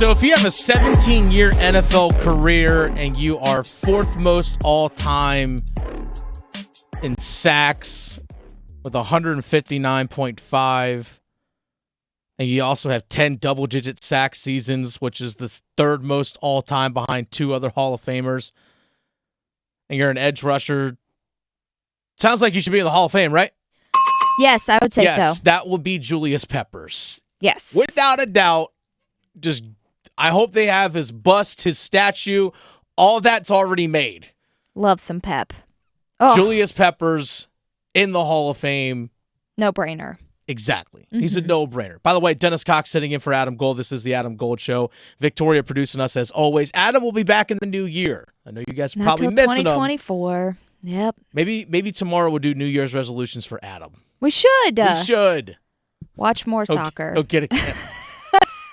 So if you have a 17-year NFL career and you are fourth most all-time in sacks with 159.5, and you also have 10 double-digit sack seasons, which is the third most all-time behind two other Hall of Famers, and you're an edge rusher, sounds like you should be in the Hall of Fame, right? Yes, I would say so. Yes, that would be Julius Peppers. Yes. Without a doubt, just I hope they have his bust, his statue, all that's already made. Love some pep. Oh. Julius Peppers in the Hall of Fame. No brainer. Exactly. He's a no-brainer. By the way, Dennis Cox sitting in for Adam Gold. This is the Adam Gold Show. Victoria producing us as always. Adam will be back in the new year. I know you guys are probably missing him. 2024. Yep. Maybe tomorrow we'll do New Year's resolutions for Adam. We should. We should. Watch more soccer. He'll get a kid.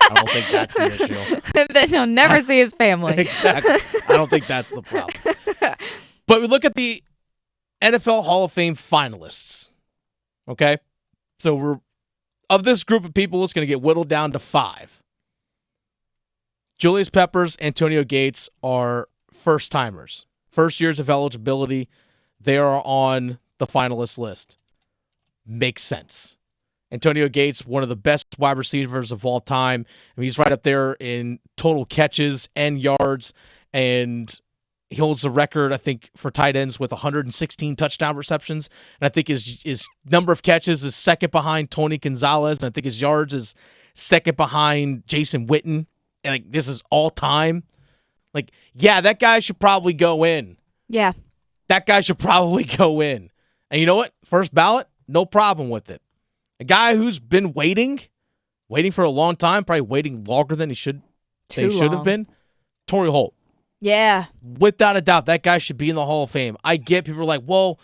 I don't think that's the issue. Then he'll never see his family. Exactly. I don't think that's the problem. But we look at the NFL Hall of Fame finalists. Okay? So we're of this group of people, it's going to get whittled down to 5. Julius Peppers, Antonio Gates are first-timers. First years of eligibility, they are on the finalist list. Makes sense. Antonio Gates, one of the best wide receivers of all time. I mean, he's right up there in total catches and yards, and he holds the record, I think, for tight ends with 116 touchdown receptions. And I think his number of catches is second behind Tony Gonzalez, and I think his yards is second behind Jason Witten. And like, this is all time. Like, yeah, that guy should probably go in. Yeah. That guy should probably go in. And you know what? First ballot, no problem with it. A guy who's been waiting for a long time, probably waiting longer than he should have been, Torrey Holt. Yeah. Without a doubt, that guy should be in the Hall of Fame. I get people are like, well,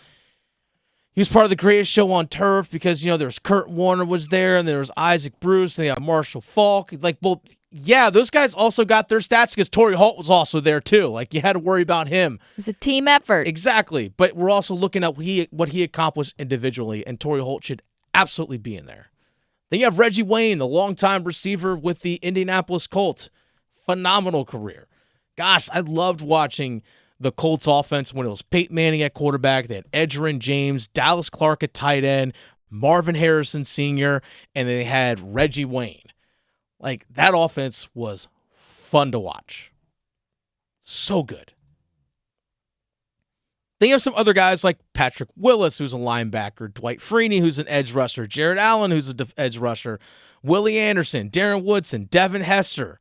he was part of the greatest show on turf because, there's Kurt Warner was there, and there was Isaac Bruce, and they have Marshall Faulk. Like, well, yeah, those guys also got their stats because Torrey Holt was also there too. Like, you had to worry about him. It was a team effort. Exactly. But we're also looking at what he accomplished individually, and Torrey Holt should absolutely be in there. Then you have Reggie Wayne, the longtime receiver with the Indianapolis Colts. Phenomenal career. Gosh, I loved watching the Colts offense when it was Peyton Manning at quarterback. They had Edgerrin James, Dallas Clark at tight end, Marvin Harrison Sr., and they had Reggie Wayne. Like, that offense was fun to watch. So good. Then you have some other guys like Patrick Willis, who's a linebacker, Dwight Freeney, who's an edge rusher, Jared Allen, who's an edge rusher, Willie Anderson, Darren Woodson, Devin Hester.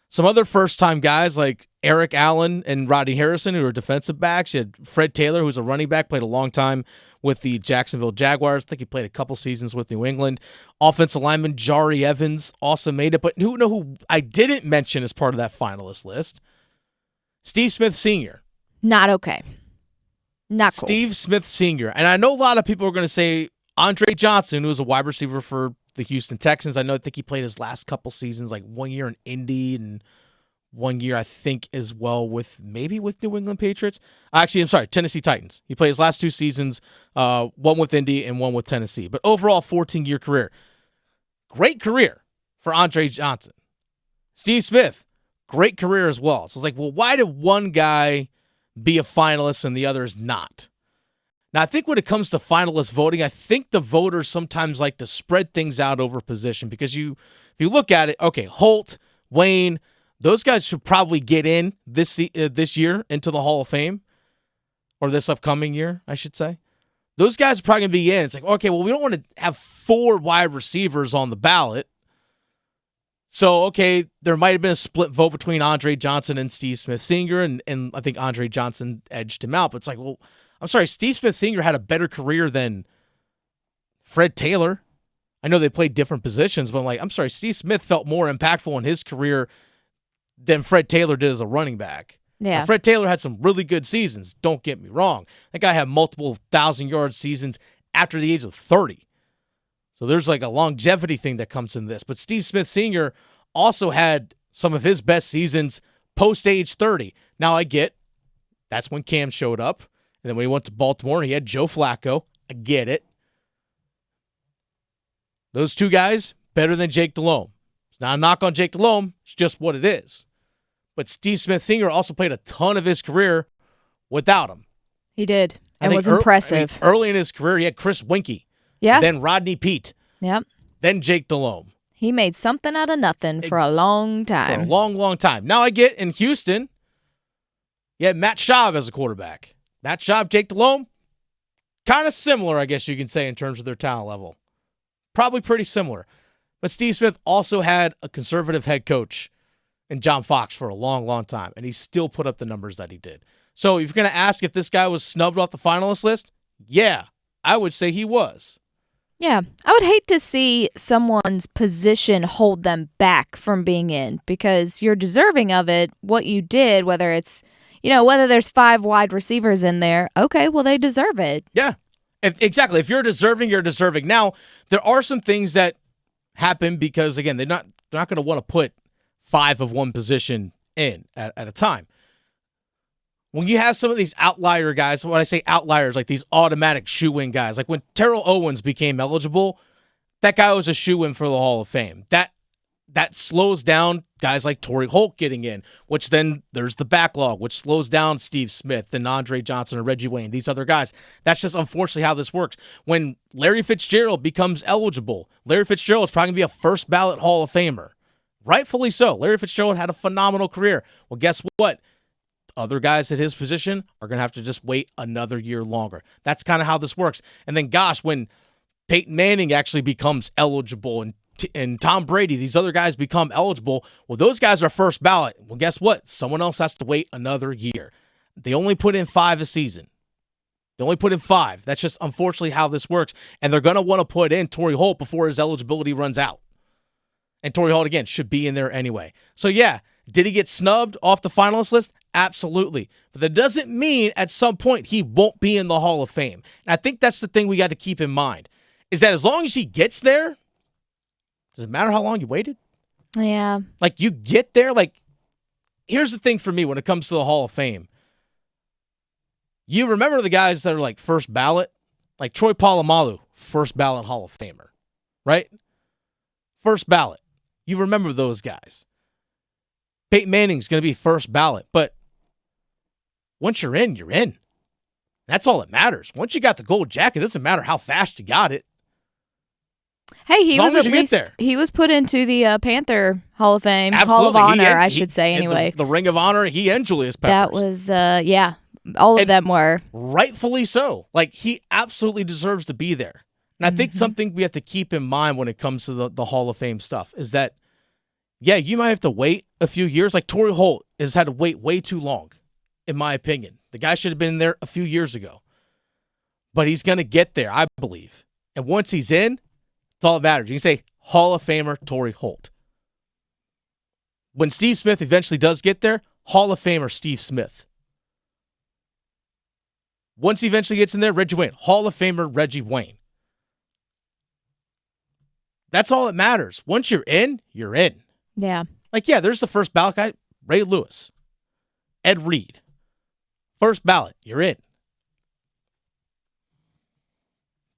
Some other first-time guys like Eric Allen and Rodney Harrison, who are defensive backs. You had Fred Taylor, who's a running back, played a long time with the Jacksonville Jaguars. I think he played a couple seasons with New England. Offensive lineman Jari Evans also made it. But who I didn't mention as part of that finalist list? Steve Smith Sr. Not okay. Not cool. Steve Smith Sr. And I know a lot of people are going to say Andre Johnson, who was a wide receiver for the Houston Texans. I think he played his last couple seasons, like 1 year in Indy and 1 year, I think, as well with New England Patriots. Actually, I'm sorry, Tennessee Titans. He played his last 2 seasons, one with Indy and one with Tennessee. But overall, 14-year career. Great career for Andre Johnson. Steve Smith, great career as well. So it's like, well, why did one guy be a finalist and the others not? Now, I think when it comes to finalist voting, I think the voters sometimes like to spread things out over position because if you look at it, okay, Holt, Wayne, those guys should probably get in this year into the Hall of Fame, or this upcoming year, I should say. Those guys are probably going to be in. It's like, okay, well, we don't want to have 4 wide receivers on the ballot. So, okay, there might have been a split vote between Andre Johnson and Steve Smith Sr., and I think Andre Johnson edged him out. But it's like, well, I'm sorry, Steve Smith Sr. had a better career than Fred Taylor. I know they played different positions, but I'm sorry, Steve Smith felt more impactful in his career than Fred Taylor did as a running back. Yeah. Now, Fred Taylor had some really good seasons, don't get me wrong. That guy had multiple 1,000-yard seasons after the age of 30. So there's like a longevity thing that comes in this. But Steve Smith Sr. also had some of his best seasons post-age 30. Now, I get that's when Cam showed up. And then when he went to Baltimore, he had Joe Flacco. I get it. Those 2 guys, better than Jake Delhomme. It's not a knock on Jake Delhomme. It's just what it is. But Steve Smith Sr. also played a ton of his career without him. He did. And was impressive. Early in his career, he had Chris Winkie. Yeah. Then Rodney Peete. Yep. Then Jake Delhomme. He made something out of nothing for a long time. For a long, long time. Now I get in Houston, you had Matt Schaub as a quarterback. Matt Schaub, Jake Delhomme, kind of similar, I guess you can say, in terms of their talent level. Probably pretty similar. But Steve Smith also had a conservative head coach in John Fox for a long, long time, and he still put up the numbers that he did. So if you're going to ask if this guy was snubbed off the finalist list, yeah, I would say he was. Yeah, I would hate to see someone's position hold them back from being in because you're deserving of it, what you did, whether it's, whether there's 5 wide receivers in there, okay, well, they deserve it. Yeah, exactly. If you're deserving, you're deserving. Now, there are some things that happen because, again, they're not going to want to put 5 of one position in at a time. When you have some of these outlier guys, when I say outliers, like these automatic shoe-in guys, like when Terrell Owens became eligible, that guy was a shoe-in for the Hall of Fame. That slows down guys like Torrey Holt getting in, which then there's the backlog, which slows down Steve Smith and Andre Johnson and Reggie Wayne, these other guys. That's just unfortunately how this works. When Larry Fitzgerald becomes eligible, Larry Fitzgerald is probably going to be a first ballot Hall of Famer. Rightfully so. Larry Fitzgerald had a phenomenal career. Well, guess what? Other guys at his position are going to have to just wait another year longer. That's kind of how this works. And then, gosh, when Peyton Manning actually becomes eligible and Tom Brady, these other guys become eligible, well, those guys are first ballot. Well, guess what? Someone else has to wait another year. They only put in 5 a season. They only put in 5. That's just unfortunately how this works. And they're going to want to put in Torrey Holt before his eligibility runs out. And Torrey Holt, again, should be in there anyway. So, yeah, did he get snubbed off the finalist list? Absolutely. But that doesn't mean at some point he won't be in the Hall of Fame. And I think that's the thing we got to keep in mind, is that as long as he gets there, does it matter how long you waited? Yeah. Like, you get there, like, here's the thing for me when it comes to the Hall of Fame. You remember the guys that are, like, first ballot? Like Troy Polamalu, first ballot Hall of Famer, right? First ballot. You remember those guys. Peyton Manning's going to be first ballot, but once you're in, you're in. That's all that matters. Once you got the gold jacket, it doesn't matter how fast you got it. Hey, he was put into the Panther Hall of Fame, Absolutely. Hall of Honor, I should say, anyway. The Ring of Honor, he and Julius Peppers. That was, all of them were. Rightfully so. Like, he absolutely deserves to be there. And I think something we have to keep in mind when it comes to the Hall of Fame stuff is that, yeah, you might have to wait a few years. Like Torrey Holt has had to wait way too long, in my opinion. The guy should have been there a few years ago. But he's going to get there, I believe. And once he's in, it's all that matters. You can say Hall of Famer Torrey Holt. When Steve Smith eventually does get there, Hall of Famer Steve Smith. Once he eventually gets in there, Reggie Wayne, Hall of Famer Reggie Wayne. That's all that matters. Once you're in, you're in. Yeah. Like, yeah, there's the first ballot guy, Ray Lewis, Ed Reed. First ballot, you're in.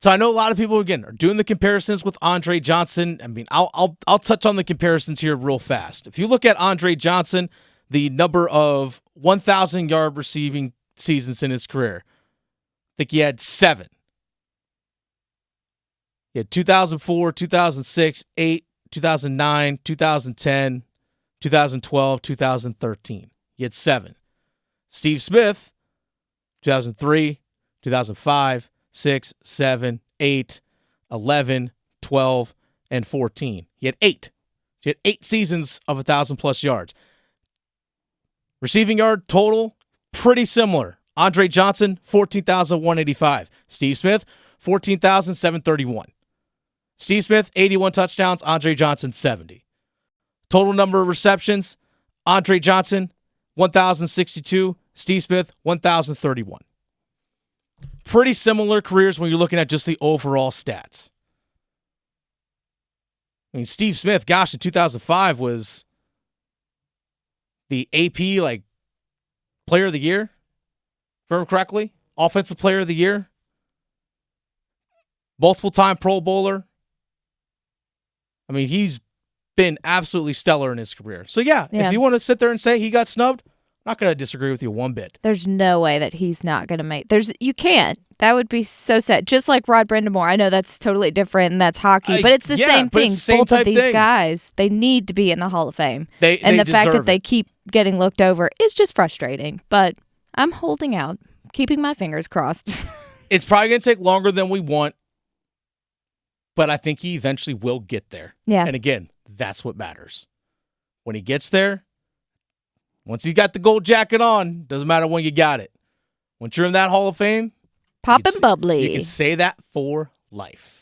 So I know a lot of people, again, are doing the comparisons with Andre Johnson. I mean, I'll touch on the comparisons here real fast. If you look at Andre Johnson, the number of 1,000-yard receiving seasons in his career, I think he had 7. He had 2004, 2006, 8, 2009, 2010, 2012, 2013. He had 7. Steve Smith, 2003, 2005, 6, 7, 8, 11, 12, and 14. He had 8. He had 8 seasons of 1,000-plus yards. Receiving yard total, pretty similar. Andre Johnson, 14,185. Steve Smith, 14,731. Steve Smith, 81 touchdowns. Andre Johnson, 70. Total number of receptions, Andre Johnson, 1,062. Steve Smith, 1,031. Pretty similar careers when you're looking at just the overall stats. I mean, Steve Smith, gosh, in 2005 was the AP, like, player of the year, if I remember correctly. Offensive player of the year. Multiple-time Pro Bowler. I mean, he's been absolutely stellar in his career. So, if you want to sit there and say he got snubbed, I'm not going to disagree with you one bit. There's no way that he's not going to make. You can't. That would be so sad. Just like Rod Brindamore. I know that's totally different and that's hockey, but it's the same thing. Both of these guys, they need to be in the Hall of Fame. And the fact that they keep getting looked over is just frustrating. But I'm holding out, keeping my fingers crossed. It's probably going to take longer than we want, but I think he eventually will get there. Yeah. And again, that's what matters. When he gets there, once he's got the gold jacket on, doesn't matter when you got it. Once you're in that Hall of Fame, Poppin' bubbly. You can say that for life.